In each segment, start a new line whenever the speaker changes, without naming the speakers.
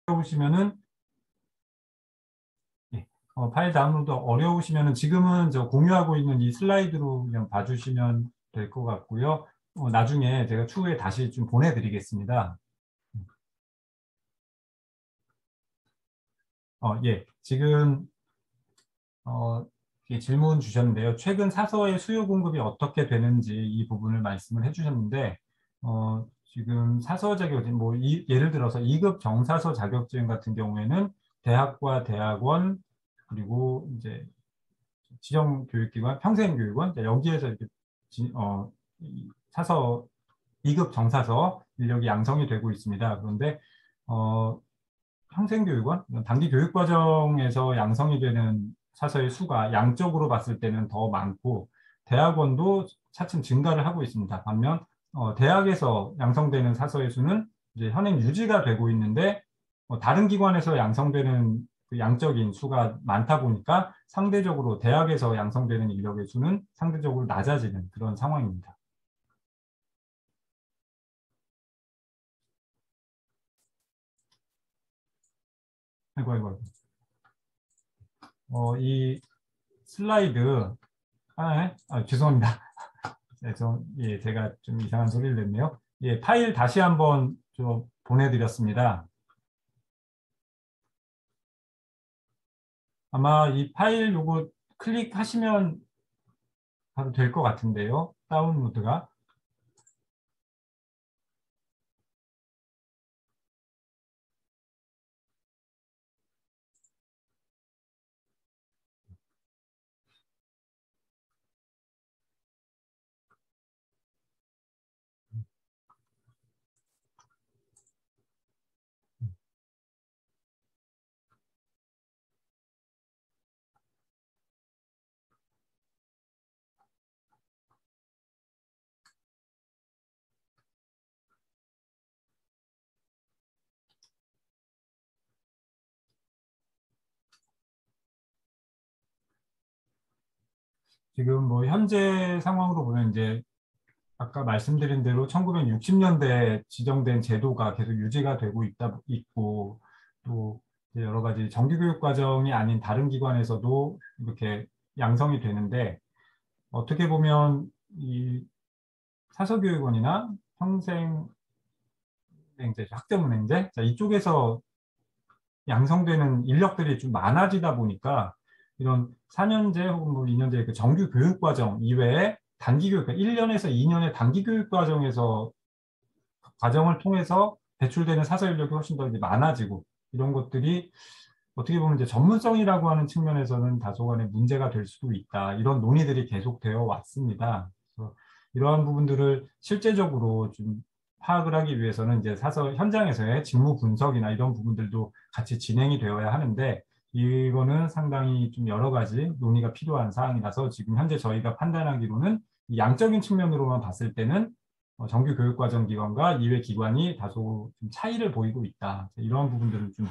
어려우시면은 예, 파일 다운로드 어려우시면은 지금은 저 공유하고 있는 이 슬라이드로 그냥 봐주시면 될 것 같고요. 나중에 제가 추후에 다시 좀 보내드리겠습니다. 예, 지금 질문 주셨는데요. 최근 사서의 수요 공급이 어떻게 되는지 이 부분을 말씀을 해주셨는데, 지금 사서 자격증, 예를 들어서 2급 정사서 자격증 같은 경우에는 대학과 대학원, 그리고 이제 지정교육기관, 평생교육원, 여기에서 이렇게 사서 2급 정사서 인력이 양성이 되고 있습니다. 그런데 평생교육원, 단기 교육과정에서 양성이 되는 사서의 수가 양적으로 봤을 때는 더 많고 대학원도 차츰 증가를 하고 있습니다. 반면 대학에서 양성되는 사서의 수는 이제 현행 유지가 되고 있는데 다른 기관에서 양성되는 그 양적인 수가 많다 보니까 상대적으로 대학에서 양성되는 인력의 수는 상대적으로 낮아지는 그런 상황입니다. 아이고. 이 슬라이드 하나에, 죄송합니다. 네, 제가 좀 이상한 소리를 냈네요. 예, 파일 다시 한번 좀 보내드렸습니다. 아마 이 파일 요거 클릭하시면 바로 될 것 같은데요. 다운로드가. 지금 현재 상황으로 보면 이제 아까 말씀드린 대로 1960년대 지정된 제도가 계속 유지가 되고 있고 또 여러 가지 정규교육 과정이 아닌 다른 기관에서도 이렇게 양성이 되는데 어떻게 보면 이 사서교육원이나 평생행제, 학점은행제 이쪽에서 양성되는 인력들이 좀 많아지다 보니까 이런 4년제 혹은 2년제 그 정규 교육 과정 이외에 단기 교육, 1년에서 2년의 단기 교육 과정을 통해서 배출되는 사서 인력이 훨씬 더 이제 많아지고 이런 것들이 어떻게 보면 이제 전문성이라고 하는 측면에서는 다소간의 문제가 될 수도 있다. 이런 논의들이 계속되어 왔습니다. 그래서 이러한 부분들을 실제적으로 좀 파악을 하기 위해서는 이제 사서 현장에서의 직무 분석이나 이런 부분들도 같이 진행이 되어야 하는데 이거는 상당히 좀 여러 가지 논의가 필요한 사항이라서 지금 현재 저희가 판단하기로는 양적인 측면으로만 봤을 때는 정규 교육과정 기관과 이외 기관이 다소 좀 차이를 보이고 있다. 이런 부분들은 좀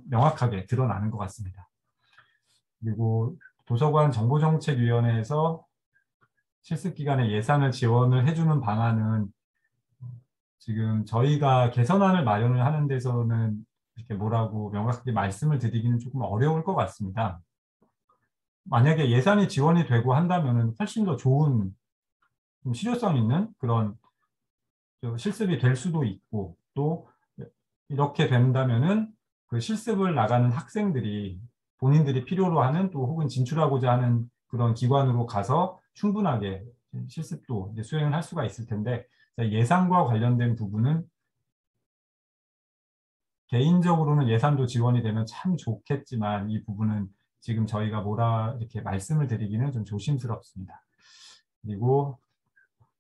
명확하게 드러나는 것 같습니다. 그리고 도서관 정보정책위원회에서 실습기간에 예산을 지원을 해주는 방안은 지금 저희가 개선안을 마련을 하는 데서는 이렇게 뭐라고 명확하게 말씀을 드리기는 조금 어려울 것 같습니다. 만약에 예산이 지원이 되고 한다면 훨씬 더 좋은 좀 실효성 있는 그런 실습이 될 수도 있고 또 이렇게 된다면은 그 실습을 나가는 학생들이 본인들이 필요로 하는 또 혹은 진출하고자 하는 그런 기관으로 가서 충분하게 실습도 이제 수행을 할 수가 있을 텐데 예산과 관련된 부분은 개인적으로는 예산도 지원이 되면 참 좋겠지만 이 부분은 지금 저희가 뭐라 이렇게 말씀을 드리기는 좀 조심스럽습니다. 그리고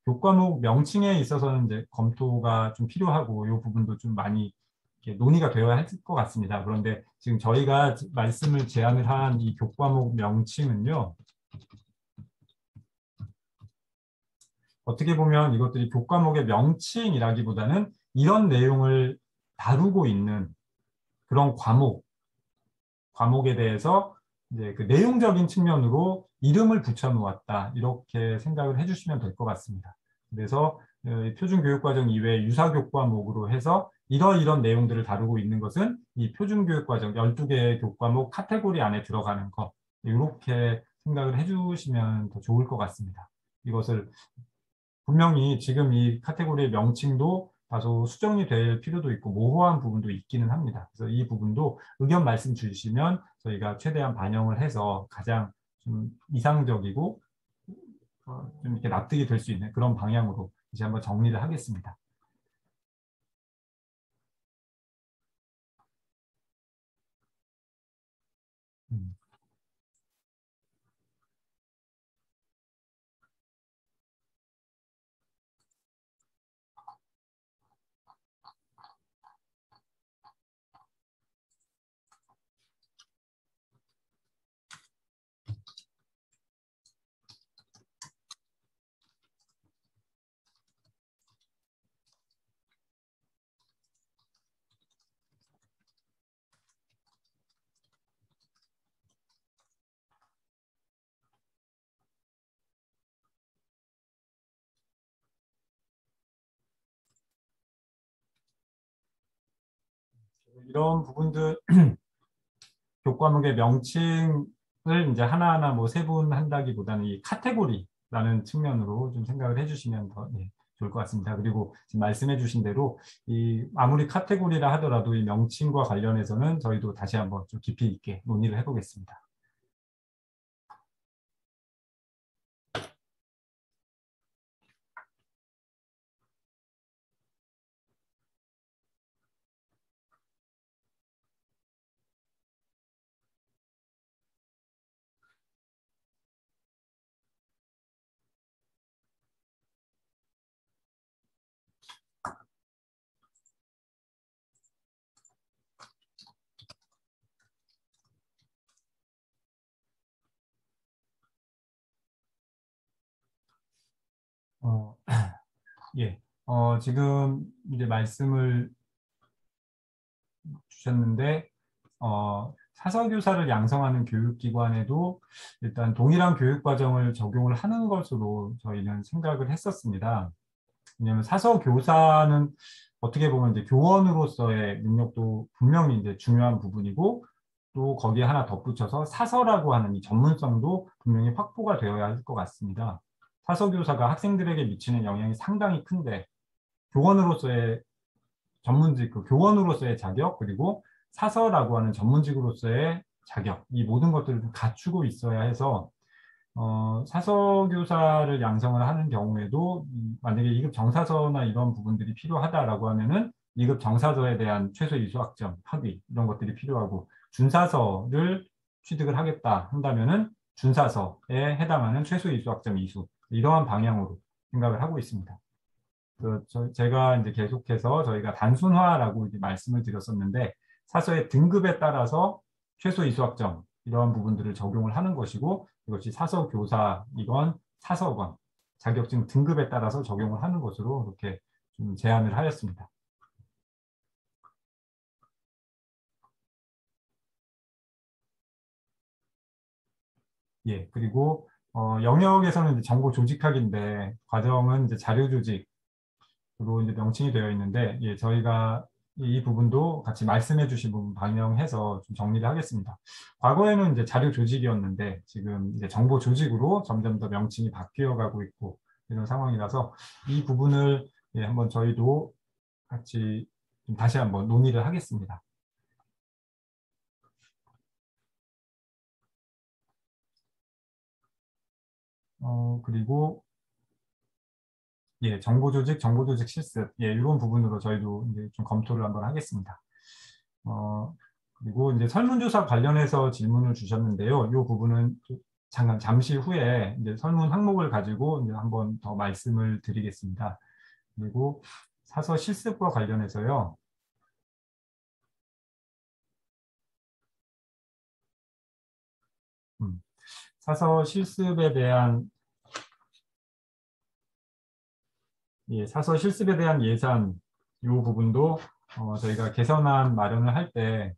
교과목 명칭에 있어서는 이제 검토가 좀 필요하고 이 부분도 좀 많이 이렇게 논의가 되어야 할 것 같습니다. 그런데 지금 저희가 말씀을 제안을 한 이 교과목 명칭은요. 어떻게 보면 이것들이 교과목의 명칭이라기보다는 이런 내용을 다루고 있는 그런 과목에 대해서 이제 그 내용적인 측면으로 이름을 붙여 놓았다. 이렇게 생각을 해주시면 될 것 같습니다. 그래서 표준교육과정 이외에 유사교과목으로 해서 이런 내용들을 다루고 있는 것은 이 표준교육과정 12개의 교과목 카테고리 안에 들어가는 것, 이렇게 생각을 해주시면 더 좋을 것 같습니다. 이것을 분명히 지금 이 카테고리의 명칭도 다소 수정이 될 필요도 있고 모호한 부분도 있기는 합니다. 그래서 이 부분도 의견 말씀 주시면 저희가 최대한 반영을 해서 가장 좀 이상적이고 좀 이렇게 납득이 될 수 있는 그런 방향으로 이제 한번 정리를 하겠습니다. 음. 이런 부분들 교과목의 명칭을 이제 하나하나 뭐 세분한다기보다는 이 카테고리라는 측면으로 좀 생각을 해주시면 더 좋을 것 같습니다. 그리고 지금 말씀해주신 대로 이 아무리 카테고리라 하더라도 이 명칭과 관련해서는 저희도 다시 한번 좀 깊이 있게 논의를 해보겠습니다. 어, 예. 지금 이제 말씀을 주셨는데, 사서교사를 양성하는 교육기관에도 일단 동일한 교육과정을 적용을 하는 것으로 저희는 생각을 했었습니다. 왜냐하면 사서교사는 어떻게 보면 이제 교원으로서의 능력도 분명히 이제 중요한 부분이고, 또 거기에 하나 덧붙여서 사서라고 하는 이 전문성도 분명히 확보가 되어야 할 것 같습니다. 사서교사가 학생들에게 미치는 영향이 상당히 큰데, 교원으로서의 전문직, 그 교원으로서의 자격, 그리고 사서라고 하는 전문직으로서의 자격, 이 모든 것들을 좀 갖추고 있어야 해서 사서교사를 양성을 하는 경우에도 만약에 2급 정사서나 이런 부분들이 필요하다라고 하면은 2급 정사서에 대한 최소 이수학점, 학위 이런 것들이 필요하고 준사서를 취득을 하겠다 한다면은 준사서에 해당하는 최소 이수학점 이수 이러한 방향으로 생각을 하고 있습니다. 제가 이제 계속해서 저희가 단순화라고 이제 말씀을 드렸었는데 사서의 등급에 따라서 최소 이수학점 이러한 부분들을 적용을 하는 것이고 이것이 사서교사이건 사서건 자격증 등급에 따라서 적용을 하는 것으로 이렇게 좀 제안을 하였습니다. 예, 그리고 영역에서는 이제 정보 조직학인데 과정은 이제 자료 조직 로 이제 명칭이 되어 있는데 예, 저희가 이 부분도 같이 말씀해 주신 부분 반영해서 좀 정리를 하겠습니다. 과거에는 이제 자료 조직이었는데 지금 이제 정보 조직으로 점점 더 명칭이 바뀌어 가고 있고 이런 상황이라서 이 부분을 예, 한번 저희도 같이 좀 다시 한번 논의를 하겠습니다. 그리고 예, 정보 조직 실습 예, 이런 부분으로 저희도 이제 좀 검토를 한번 하겠습니다. 어, 그리고 이제 설문조사 관련해서 질문을 주셨는데요. 이 부분은 잠시 후에 이제 설문 항목을 가지고 이제 한번 더 말씀을 드리겠습니다. 그리고 사서 실습과 관련해서요. 사서 실습에 대한 예, 사서 실습에 대한 예산 이 부분도 저희가 개선안 마련을 할 때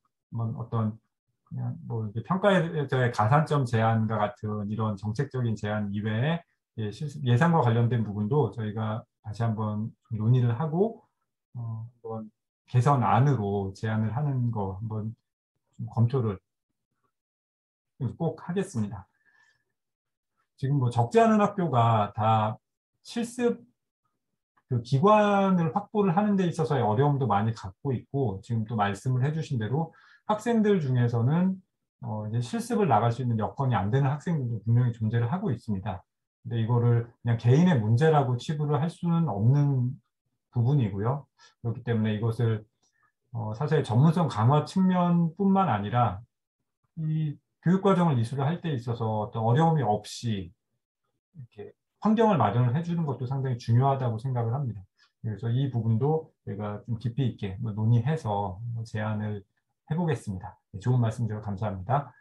어떤 그냥 뭐 이제 평가에서의 가산점 제한과 같은 이런 정책적인 제한 이외에 예, 예산과 관련된 부분도 저희가 다시 한번 논의를 하고 한번 개선안으로 제안을 하는 거 한번 좀 검토를 꼭 하겠습니다. 지금 뭐 적지 않은 학교가 다 실습 그 기관을 확보를 하는 데 있어서의 어려움도 많이 갖고 있고, 지금 또 말씀을 해주신 대로 학생들 중에서는 이제 실습을 나갈 수 있는 여건이 안 되는 학생들도 분명히 존재를 하고 있습니다. 근데 이거를 그냥 개인의 문제라고 치부를 할 수는 없는 부분이고요. 그렇기 때문에 이것을 사실 전문성 강화 측면뿐만 아니라 이 교육과정을 이수를 할 때 있어서 어떤 어려움이 없이 이렇게 환경을 마련을 해주는 것도 상당히 중요하다고 생각을 합니다. 그래서 이 부분도 저희가 좀 깊이 있게 논의해서 제안을 해보겠습니다. 네, 좋은 말씀 주셔서 감사합니다.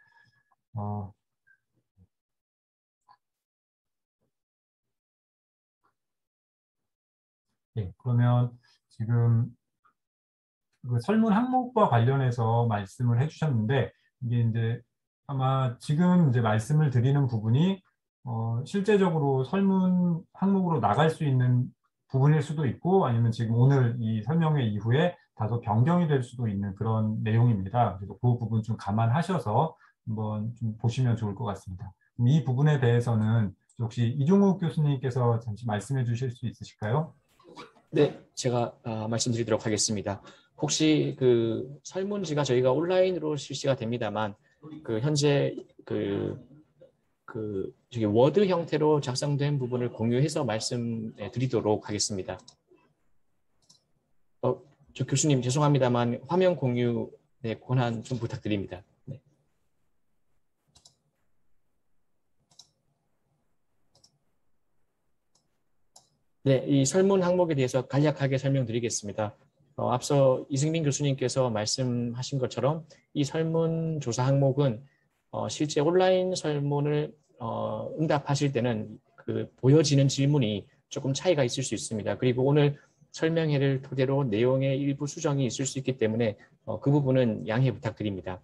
네, 그러면 지금 그 설문 항목과 관련해서 말씀을 해주셨는데, 이게 이제 아마 지금 이제 말씀을 드리는 부분이 실제적으로 설문 항목으로 나갈 수 있는 부분일 수도 있고, 아니면 지금 오늘 이 설명회 이후에 다소 변경이 될 수도 있는 그런 내용입니다. 그래서 그 부분 좀 감안하셔서 한번 좀 보시면 좋을 것 같습니다. 이 부분에 대해서는 혹시 이종욱 교수님께서 잠시 말씀해 주실 수 있으실까요?
네, 제가 말씀드리도록 하겠습니다. 혹시 그 설문지가 저희가 온라인으로 실시가 됩니다만, 그 현재 저기 워드 형태로 작성된 부분을 공유해서 말씀드리도록 하겠습니다. 저 교수님 죄송합니다만 화면 공유 권한 좀 부탁드립니다. 네. 네, 이 설문 항목에 대해서 간략하게 설명드리겠습니다. 앞서 이승민 교수님께서 말씀하신 것처럼 이 설문조사 항목은 실제 온라인 설문을 응답하실 때는 그 보여지는 질문이 조금 차이가 있을 수 있습니다. 그리고 오늘 설명회를 토대로 내용의 일부 수정이 있을 수 있기 때문에 그 부분은 양해 부탁드립니다.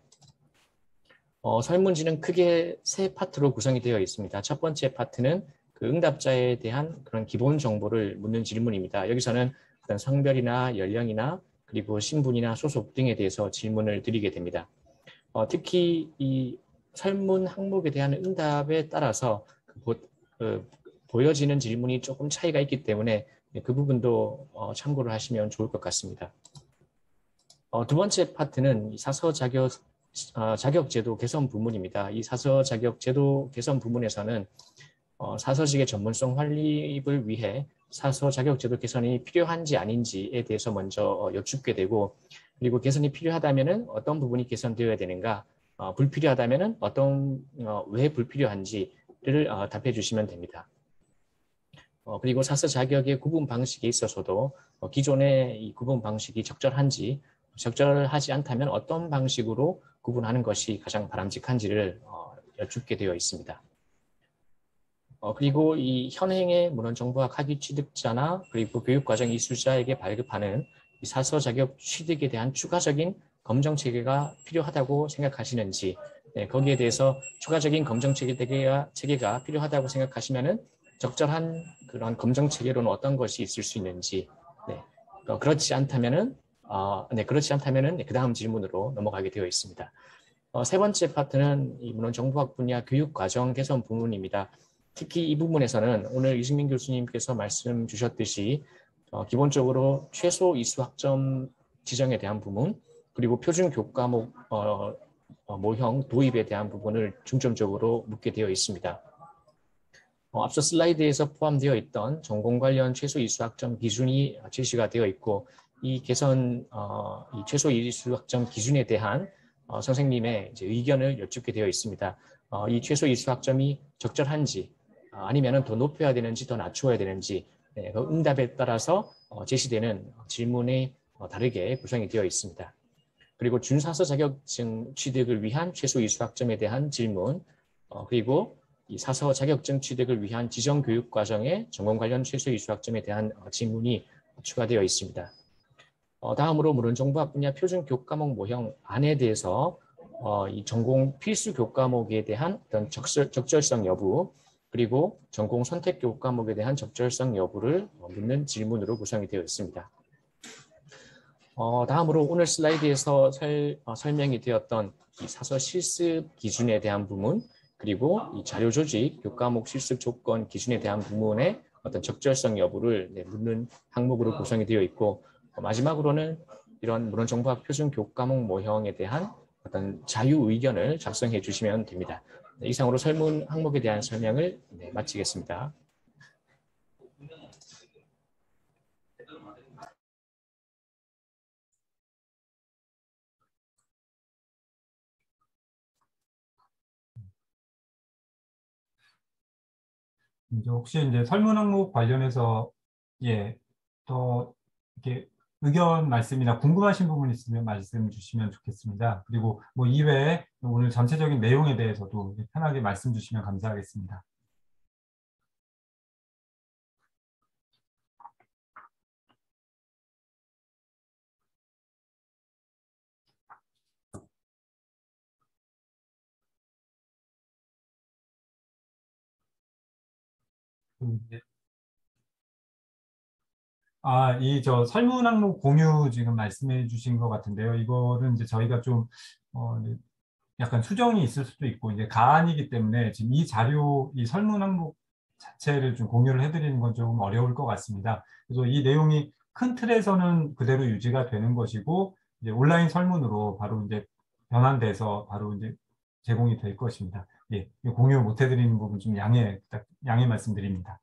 설문지는 크게 세 파트로 구성이 되어 있습니다. 첫 번째 파트는 그 응답자에 대한 그런 기본 정보를 묻는 질문입니다. 여기서는 어떤 성별이나 연령이나 그리고 신분이나 소속 등에 대해서 질문을 드리게 됩니다. 특히 이 설문 항목에 대한 응답에 따라서 보여지는 질문이 조금 차이가 있기 때문에 그 부분도 참고를 하시면 좋을 것 같습니다. 두 번째 파트는 사서 자격제도 개선 부문입니다. 이 사서 자격제도 개선 부문에서는 사서직의 전문성 확립을 위해 사서 자격제도 개선이 필요한지 아닌지에 대해서 먼저 여쭙게 되고, 그리고 개선이 필요하다면 어떤 부분이 개선되어야 되는가, 불필요하다면 왜 불필요한지를 답해 주시면 됩니다. 그리고 사서 자격의 구분 방식에 있어서도 기존의 이 구분 방식이 적절한지, 적절하지 않다면 어떤 방식으로 구분하는 것이 가장 바람직한지를 여쭙게 되어 있습니다. 그리고 이 현행의 문헌정보학 학위 취득자나 그리고 교육과정 이수자에게 발급하는 이 사서 자격 취득에 대한 추가적인 검정 체계가 필요하다고 생각하시는지, 거기에 대해서 추가적인 검정 체계가 필요하다고 생각하시면은 적절한 그런 검정 체계로는 어떤 것이 있을 수 있는지, 그렇지 않다면은 그 다음 질문으로 넘어가게 되어 있습니다. 세 번째 파트는 이 문헌정보학 분야 교육과정 개선 부문입니다. 특히 이 부분에서는 오늘 이승민 교수님께서 말씀 주셨듯이 기본적으로 최소 이수학점 지정에 대한 부분, 그리고 표준 교과목 모형 도입에 대한 부분을 중점적으로 묻게 되어 있습니다. 앞서 슬라이드에서 포함되어 있던 전공 관련 최소 이수학점 기준이 제시가 되어 있고, 이 이 최소 이수학점 기준에 대한 선생님의 이제 의견을 여쭙게 되어 있습니다. 이 최소 이수학점이 적절한지, 아니면 더 높여야 되는지 더 낮추어야 되는지, 그 응답에 따라서 제시되는 질문이 다르게 구성이 되어 있습니다. 그리고 준사서 자격증 취득을 위한 최소 이수학점에 대한 질문, 그리고 이 사서 자격증 취득을 위한 지정교육과정의 전공 관련 최소 이수학점에 대한 질문이 추가되어 있습니다. 다음으로 문헌정보학 분야 표준 교과목 모형 안에 대해서 이 전공 필수 교과목에 대한 어떤 적절성 여부, 그리고 전공 선택 교과목에 대한 적절성 여부를 묻는 질문으로 구성이 되어 있습니다. 다음으로 오늘 슬라이드에서 설명이 되었던 이 사서 실습 기준에 대한 부분, 그리고 이 자료 조직 교과목 실습 조건 기준에 대한 부분의 어떤 적절성 여부를 묻는 항목으로 구성이 되어 있고, 마지막으로는 이런 문헌정보학 표준 교과목 모형에 대한 어떤 자유 의견을 작성해 주시면 됩니다. 이상으로 설문 항목에 대한 설명을 마치겠습니다.
이제 혹시 이제 설문 항목 관련해서 예, 더 이렇게 의견 말씀이나 궁금하신 부분 있으면 말씀 주시면 좋겠습니다. 그리고 뭐 이외에 오늘 전체적인 내용에 대해서도 편하게 말씀 주시면 감사하겠습니다. 이 설문 항목 공유 지금 말씀해 주신 것 같은데요. 이거는 이제 저희가 좀 이제 약간 수정이 있을 수도 있고 이제 가안이기 때문에 지금 이 자료, 이 설문 항목 자체를 좀 공유를 해드리는 건 좀 어려울 것 같습니다. 그래서 이 내용이 큰 틀에서는 그대로 유지가 되는 것이고 이제 온라인 설문으로 바로 이제 변환돼서 바로 이제 제공이 될 것입니다. 예, 공유 못 해드리는 부분 좀 양해 말씀드립니다.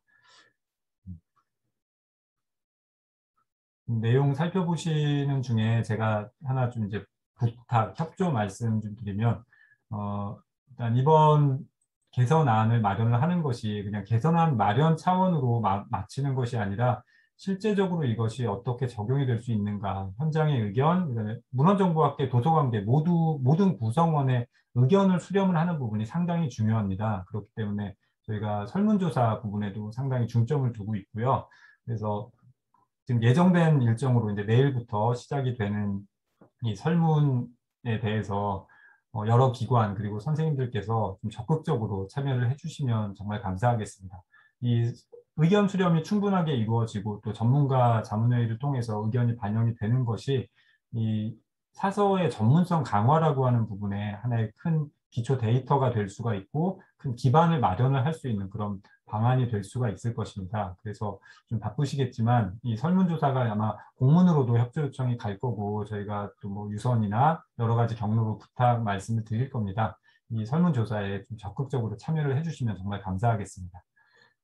내용 살펴보시는 중에 제가 하나 좀 이제 부탁, 협조 말씀 좀 드리면, 일단 이번 개선안을 마련을 하는 것이 그냥 개선안 마련 차원으로 마치는 것이 아니라 실제적으로 이것이 어떻게 적용이 될 수 있는가, 현장의 의견, 그다음에 문헌정보학계, 도서관계 모든 구성원의 의견을 수렴을 하는 부분이 상당히 중요합니다. 그렇기 때문에 저희가 설문조사 부분에도 상당히 중점을 두고 있고요. 그래서 지금 예정된 일정으로 이제 내일부터 시작이 되는 이 설문에 대해서 여러 기관 그리고 선생님들께서 좀 적극적으로 참여를 해주시면 정말 감사하겠습니다. 이 의견 수렴이 충분하게 이루어지고 또 전문가 자문회의를 통해서 의견이 반영이 되는 것이 이 사서의 전문성 강화라고 하는 부분에 하나의 큰 기초 데이터가 될 수가 있고 큰 기반을 마련을 할 수 있는 그런 방안이 될 수가 있을 것입니다. 그래서 좀 바쁘시겠지만 이 설문조사가 아마 공문으로도 협조 요청이 갈 거고 저희가 또 뭐 유선이나 여러 가지 경로로 부탁 말씀을 드릴 겁니다. 이 설문조사에 좀 적극적으로 참여를 해주시면 정말 감사하겠습니다.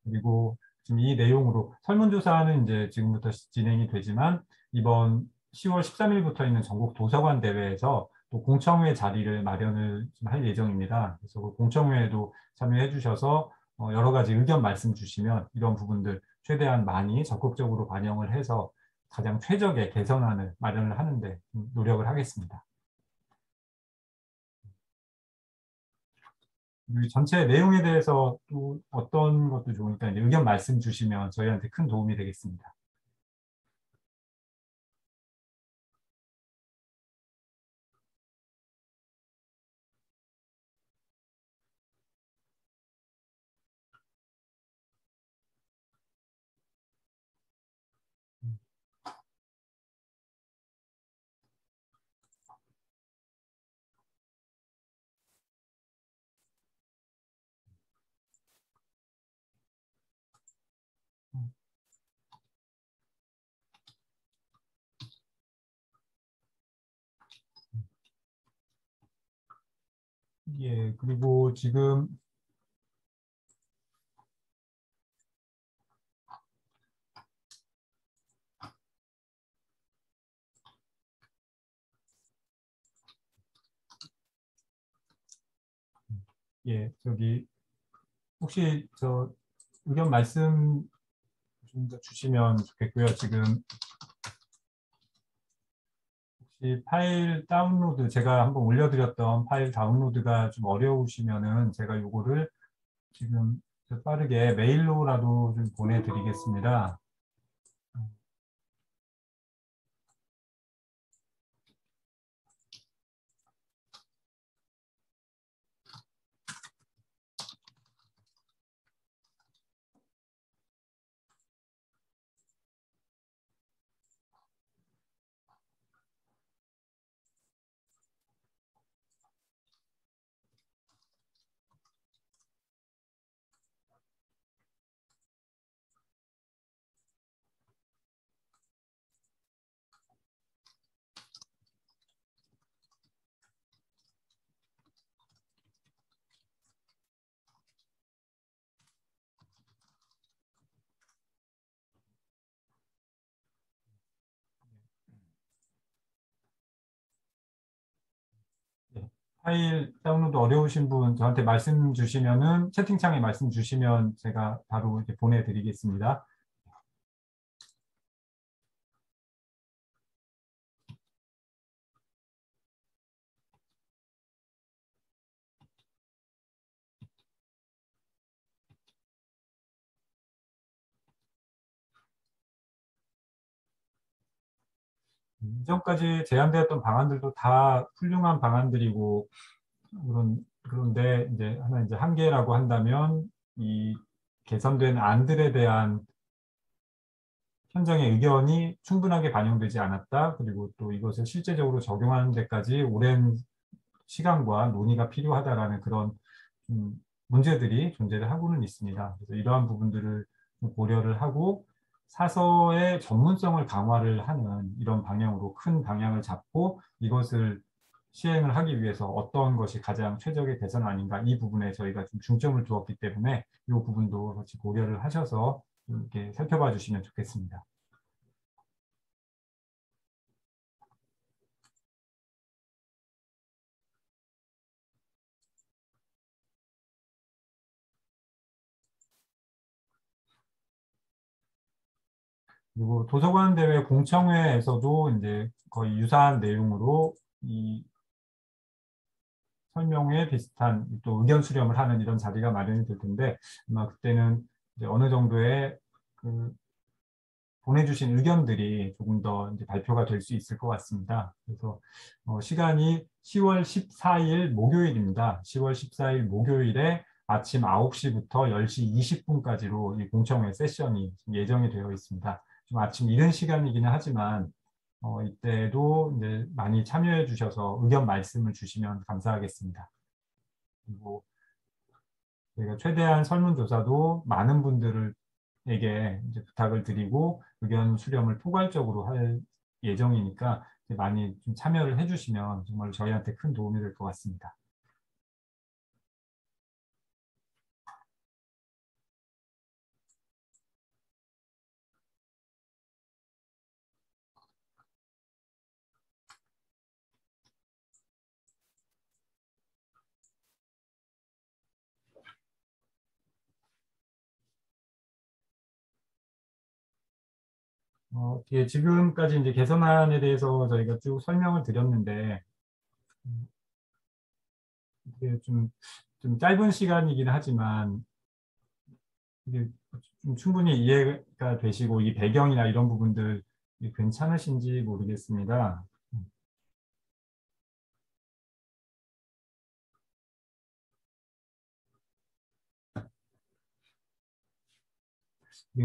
그리고 지금 이 내용으로 설문조사는 이제 지금부터 진행이 되지만 이번 10월 13일부터 있는 전국 도서관 대회에서 또 공청회 자리를 마련을 할 예정입니다. 그래서 그 공청회에도 참여해 주셔서 여러 가지 의견 말씀 주시면 이런 부분들 최대한 많이 적극적으로 반영을 해서 가장 최적의 개선안을 마련을 하는데 노력을 하겠습니다. 이 전체 내용에 대해서 또 어떤 것도 좋으니까 이제 의견 말씀 주시면 저희한테 큰 도움이 되겠습니다. 예, 그리고 지금 예, 저기 혹시 의견 말씀 좀 더 주시면 좋겠고요. 지금 혹시 파일 다운로드 제가 한번 올려드렸던 파일 다운로드가 좀 어려우시면은 제가 요거를 지금 빠르게 메일로라도 좀 보내드리겠습니다. 파일 다운로드 어려우신 분 저한테 말씀 주시면은 채팅창에 말씀 주시면 제가 바로 이렇게 보내드리겠습니다. 이전까지 제안되었던 방안들도 다 훌륭한 방안들이고 그런데 이제 하나 이제 한계라고 한다면 이 개선된 안들에 대한 현장의 의견이 충분하게 반영되지 않았다. 그리고 또 이것을 실제적으로 적용하는 데까지 오랜 시간과 논의가 필요하다라는 그런 문제들이 존재를 하고는 있습니다. 그래서 이러한 부분들을 고려를 하고 사서의 전문성을 강화를 하는 이런 방향으로 큰 방향을 잡고 이것을 시행을 하기 위해서 어떤 것이 가장 최적의 개선 아닌가 이 부분에 저희가 좀 중점을 두었기 때문에 이 부분도 같이 고려를 하셔서 이렇게 살펴봐 주시면 좋겠습니다. 그리고 도서관 대회 공청회에서도 이제 거의 유사한 내용으로 이 설명에 비슷한 또 의견 수렴을 하는 이런 자리가 마련이 될 텐데 아마 그때는 이제 어느 정도의 그 보내주신 의견들이 조금 더 이제 발표가 될 수 있을 것 같습니다. 그래서 시간이 10월 14일 목요일입니다. 10월 14일 목요일에 아침 9시부터 10시 20분까지로 이 공청회 세션이 예정이 되어 있습니다. 좀 아침 이른 시간이기는 하지만 이때도 이제 많이 참여해 주셔서 의견 말씀을 주시면 감사하겠습니다. 그리고 저희가 최대한 설문조사도 많은 분들에게 이제 부탁을 드리고 의견 수렴을 포괄적으로 할 예정이니까 많이 좀 참여를 해주시면 정말 저희한테 큰 도움이 될 것 같습니다. 예, 지금까지 이제 개선안에 대해서 저희가 쭉 설명을 드렸는데 이게 좀 짧은 시간이긴 하지만 이게 좀 충분히 이해가 되시고 이 배경이나 이런 부분들 괜찮으신지 모르겠습니다.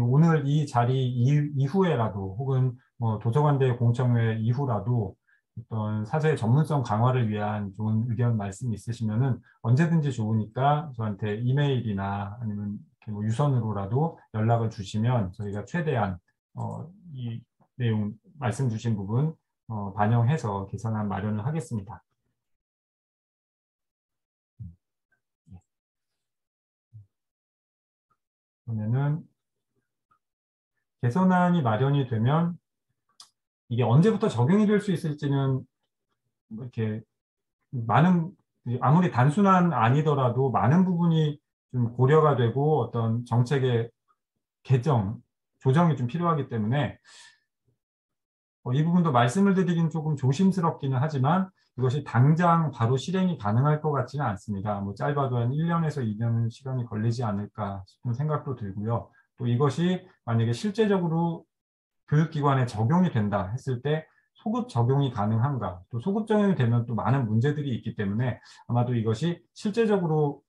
오늘 이 자리 이후에라도 혹은 뭐 도서관대 공청회 이후라도 어떤 사제의 전문성 강화를 위한 좋은 의견 말씀 있으시면은 언제든지 좋으니까 저한테 이메일이나 아니면 이렇게 뭐 유선으로라도 연락을 주시면 저희가 최대한 이 내용 말씀 주신 부분 반영해서 개선안 마련을 하겠습니다. 그러면은 개선안이 마련이 되면 이게 언제부터 적용이 될 수 있을지는 뭐 이렇게 많은 아무리 단순한 아니더라도 많은 부분이 좀 고려가 되고 어떤 정책의 개정, 조정이 좀 필요하기 때문에 이 부분도 말씀을 드리긴 조금 조심스럽기는 하지만 이것이 당장 바로 실행이 가능할 것 같지는 않습니다. 뭐 짧아도 한 1년에서 2년 시간이 걸리지 않을까 싶은 생각도 들고요. 또 이것이 만약에 실제적으로 교육기관에 적용이 된다 했을 때 소급 적용이 가능한가? 또 소급 적용이 되면 또 많은 문제들이 있기 때문에 아마도 이것이 실제적으로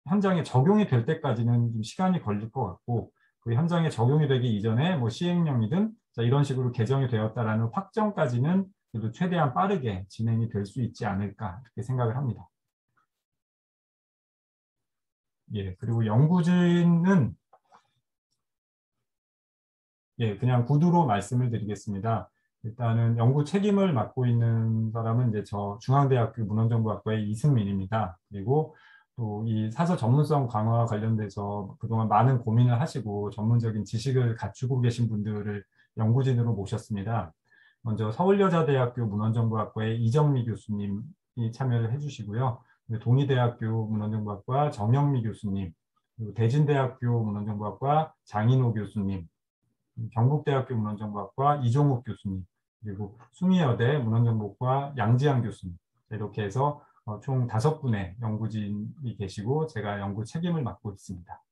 현장에 적용이 될 때까지는 좀 시간이 걸릴 것 같고 그 현장에 적용이 되기 이전에 뭐 시행령이든 이런 식으로 개정이 되었다라는 확정까지는 그래도 최대한 빠르게 진행이 될 수 있지 않을까 이렇게 생각을 합니다. 예, 그리고 연구진은 예, 그냥 구두로 말씀을 드리겠습니다. 일단은 연구 책임을 맡고 있는 사람은 이제 저 중앙대학교 문헌정보학과의 이승민입니다. 그리고 또 이 사서 전문성 강화 관련돼서 그동안 많은 고민을 하시고 전문적인 지식을 갖추고 계신 분들을 연구진으로 모셨습니다. 먼저 서울여자대학교 문헌정보학과의 이정미 교수님 참여를 해주시고요. 동의대학교 문헌정보학과 정영미 교수님, 그리고 대진대학교 문헌정보학과 장인호 교수님, 경북대학교 문헌정보학과 이종욱 교수님, 그리고 숭의여대 문헌정보과 양지양 교수님, 이렇게 해서 총 5분의 연구진이 계시고 제가 연구 책임을 맡고 있습니다.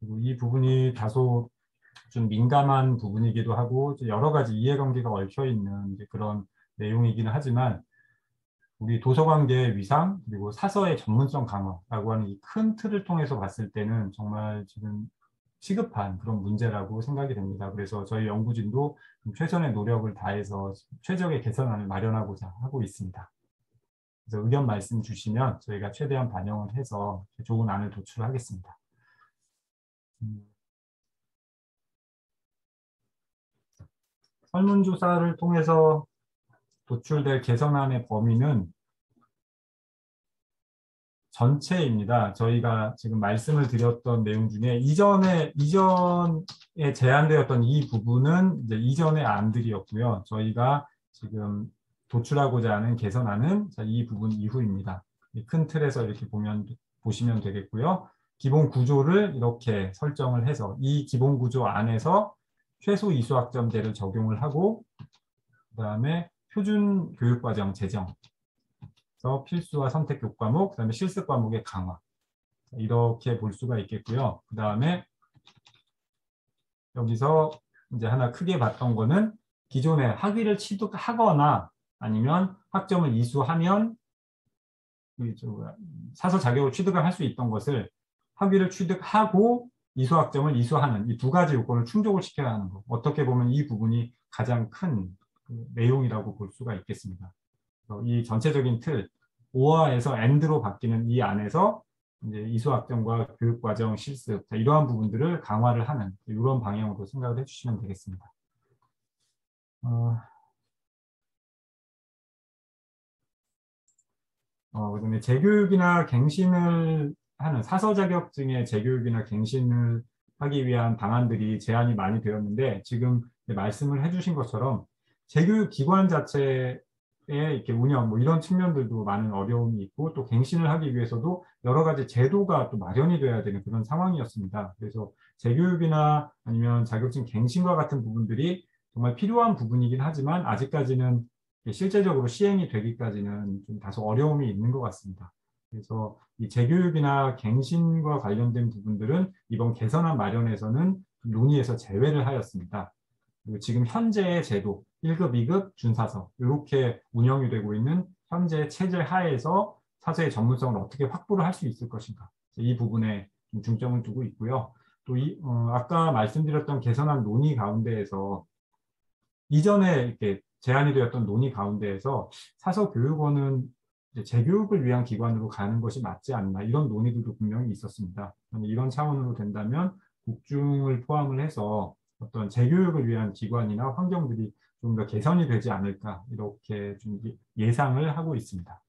그리고 이 부분이 다소 좀 민감한 부분이기도 하고 여러 가지 이해관계가 얽혀 있는 그런 내용이기는 하지만 우리 도서관계의 위상 그리고 사서의 전문성 강화라고 하는 이 큰 틀을 통해서 봤을 때는 정말 지금 시급한 그런 문제라고 생각이 됩니다. 그래서 저희 연구진도 최선의 노력을 다해서 최적의 개선안을 마련하고자 하고 있습니다. 그래서 의견 말씀 주시면 저희가 최대한 반영을 해서 좋은 안을 도출하겠습니다. 설문조사를 통해서 도출될 개선안의 범위는 전체입니다. 저희가 지금 말씀을 드렸던 내용 중에 이전에 제안되었던 이 부분은 이제 이전의 안들이었고요. 저희가 지금 도출하고자 하는 개선안은 이 부분 이후입니다. 큰 틀에서 이렇게 보시면 되겠고요. 기본 구조를 이렇게 설정을 해서 이 기본 구조 안에서 최소 이수학점제를 적용을 하고 그다음에 표준 교육과정 제정, 필수와 선택 교과목, 그다음에 실습 과목의 강화 이렇게 볼 수가 있겠고요. 그다음에 여기서 이제 하나 크게 봤던 거는 기존에 학위를 취득하거나 아니면 학점을 이수하면 사서 자격을 취득을 할 수 있던 것을 학위를 취득하고 이수학점을 이수하는 이 두 가지 요건을 충족을 시켜야 하는 거. 어떻게 보면 이 부분이 가장 큰 내용이라고 볼 수가 있겠습니다. 이 전체적인 틀, 오화에서 and로 바뀌는 이 안에서 이제 이수학점과 교육과정 실습 이러한 부분들을 강화를 하는 이런 방향으로 생각을 해주시면 되겠습니다. 그다음에 재교육이나 갱신을 하는 사서 자격증의 재교육이나 갱신을 하기 위한 방안들이 제안이 많이 되었는데 지금 말씀을 해주신 것처럼 재교육 기관 자체의 이렇게 운영 뭐 이런 측면들도 많은 어려움이 있고 또 갱신을 하기 위해서도 여러 가지 제도가 또 마련이 돼야 되는 그런 상황이었습니다. 그래서 재교육이나 아니면 자격증 갱신과 같은 부분들이 정말 필요한 부분이긴 하지만 아직까지는 실제적으로 시행이 되기까지는 좀 다소 어려움이 있는 것 같습니다. 그래서 이 재교육이나 갱신과 관련된 부분들은 이번 개선안 마련에서는 논의에서 제외를 하였습니다. 그리고 지금 현재의 제도 1급, 2급, 준사서 이렇게 운영이 되고 있는 현재 체제 하에서 사서의 전문성을 어떻게 확보를 할 수 있을 것인가 이 부분에 좀 중점을 두고 있고요. 또 아까 말씀드렸던 개선안 논의 가운데에서 이전에 이렇게 제안이 되었던 논의 가운데에서 사서교육원은 재교육을 위한 기관으로 가는 것이 맞지 않나 이런 논의들도 분명히 있었습니다. 이런 차원으로 된다면 국중을 포함을 해서 어떤 재교육을 위한 기관이나 환경들이 좀 더 개선이 되지 않을까 이렇게 좀 예상을 하고 있습니다.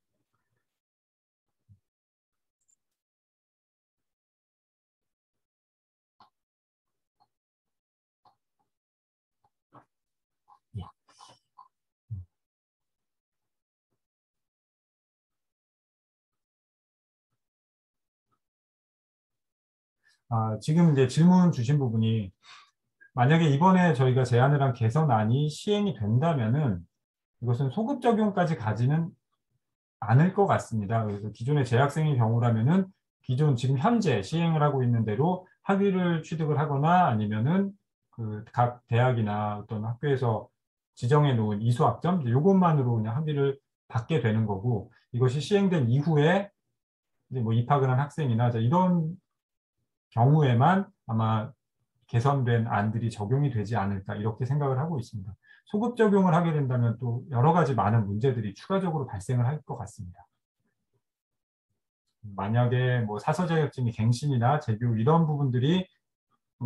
지금 이제 질문 주신 부분이 만약에 이번에 저희가 제안을 한 개선안이 시행이 된다면은 이것은 소급 적용까지 가지는 않을 것 같습니다. 그래서 기존의 재학생의 경우라면은 기존 지금 현재 시행을 하고 있는 대로 학위를 취득을 하거나 아니면은 그 각 대학이나 어떤 학교에서 지정해 놓은 이수학점 이것만으로 그냥 학위를 받게 되는 거고 이것이 시행된 이후에 이제 뭐 입학을 한 학생이나 이런 경우에만 아마 개선된 안들이 적용이 되지 않을까 이렇게 생각을 하고 있습니다. 소급 적용을 하게 된다면 또 여러 가지 많은 문제들이 추가적으로 발생을 할 것 같습니다. 만약에 뭐 사서 자격증이 갱신이나 재교육 이런 부분들이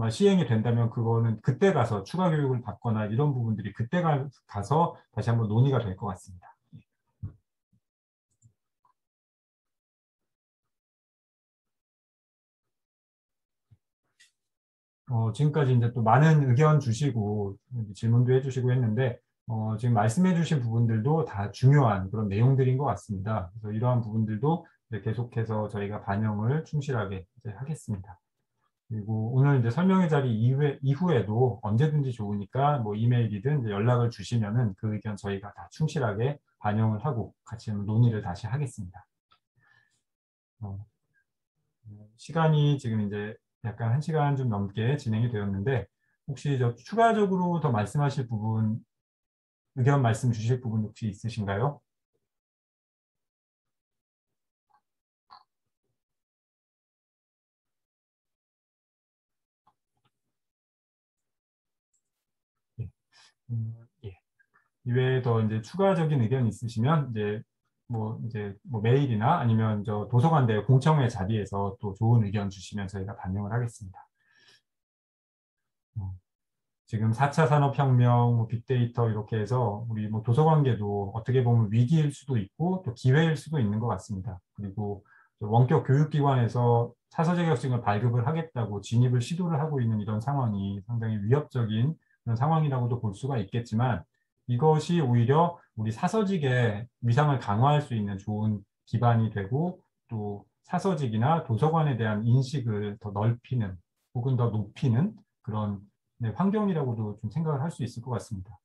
시행이 된다면 그거는 그때 가서 추가 교육을 받거나 이런 부분들이 그때 가서 다시 한번 논의가 될 것 같습니다. 지금까지 이제 또 많은 의견 주시고 질문도 해주시고 했는데 지금 말씀해 주신 부분들도 다 중요한 그런 내용들인 것 같습니다. 그래서 이러한 부분들도 이제 계속해서 저희가 반영을 충실하게 이제 하겠습니다. 그리고 오늘 이제 설명의 자리 이후에도 언제든지 좋으니까 뭐 이메일이든 이제 연락을 주시면은 그 의견 저희가 다 충실하게 반영을 하고 같이 논의를 다시 하겠습니다. 어, 시간이 지금 이제 약간 1시간 좀 넘게 진행이 되었는데 혹시 저 추가적으로 더 말씀하실 부분, 의견 말씀 주실 부분 혹시 있으신가요? 예. 예. 이외에 더 이제 추가적인 의견 있으시면 이제 뭐 메일이나 아니면 저 도서관대 공청회 자리에서 또 좋은 의견 주시면 저희가 반영을 하겠습니다. 어, 지금 4차 산업혁명, 뭐 빅데이터 이렇게 해서 우리 뭐 도서관계도 어떻게 보면 위기일 수도 있고 또 기회일 수도 있는 것 같습니다. 그리고 원격 교육기관에서 사서 자격증을 발급을 하겠다고 진입을 시도를 하고 있는 이런 상황이 상당히 위협적인 그런 상황이라고도 볼 수가 있겠지만 이것이 오히려 우리 사서직의 위상을 강화할 수 있는 좋은 기반이 되고 또 사서직이나 도서관에 대한 인식을 더 넓히는 혹은 더 높이는 그런 네, 환경이라고도 좀 생각을 할 수 있을 것 같습니다.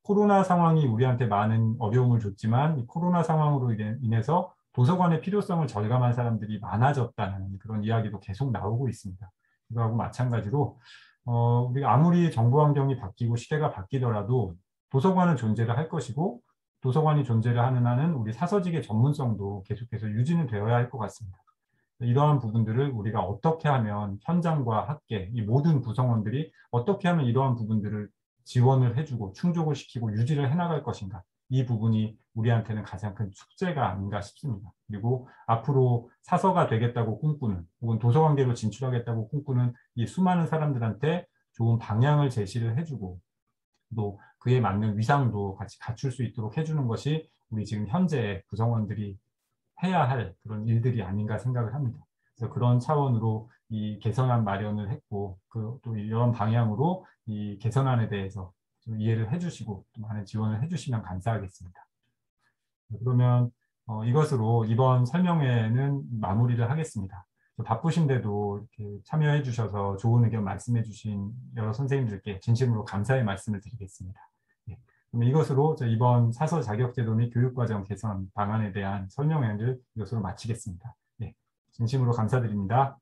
코로나 상황이 우리한테 많은 어려움을 줬지만 이 코로나 상황으로 인해서 도서관의 필요성을 절감한 사람들이 많아졌다는 그런 이야기도 계속 나오고 있습니다. 이거하고 마찬가지로 우리가 아무리 정보 환경이 바뀌고 시대가 바뀌더라도 도서관은 존재를 할 것이고 도서관이 존재를 하는 한은 우리 사서직의 전문성도 계속해서 유지는 되어야 할 것 같습니다. 이러한 부분들을 우리가 어떻게 하면 현장과 학계, 이 모든 구성원들이 어떻게 하면 이러한 부분들을 지원을 해주고 충족을 시키고 유지를 해나갈 것인가. 이 부분이 우리한테는 가장 큰 숙제가 아닌가 싶습니다. 그리고 앞으로 사서가 되겠다고 꿈꾸는 혹은 도서관계로 진출하겠다고 꿈꾸는 이 수많은 사람들한테 좋은 방향을 제시를 해주고 또 그에 맞는 위상도 같이 갖출 수 있도록 해주는 것이 우리 지금 현재 구성원들이 해야 할 그런 일들이 아닌가 생각을 합니다. 그래서 그런 차원으로 이 개선안 마련을 했고 또 이런 방향으로 이 개선안에 대해서 좀 이해를 해주시고 또 많은 지원을 해주시면 감사하겠습니다. 그러면 이것으로 이번 설명회는 마무리를 하겠습니다. 바쁘신데도 이렇게 참여해 주셔서 좋은 의견 말씀해 주신 여러 선생님들께 진심으로 감사의 말씀을 드리겠습니다. 예, 그럼 이것으로 이번 사서 자격제도 및 교육과정 개선 방안에 대한 설명회를 이것으로 마치겠습니다. 예, 진심으로 감사드립니다.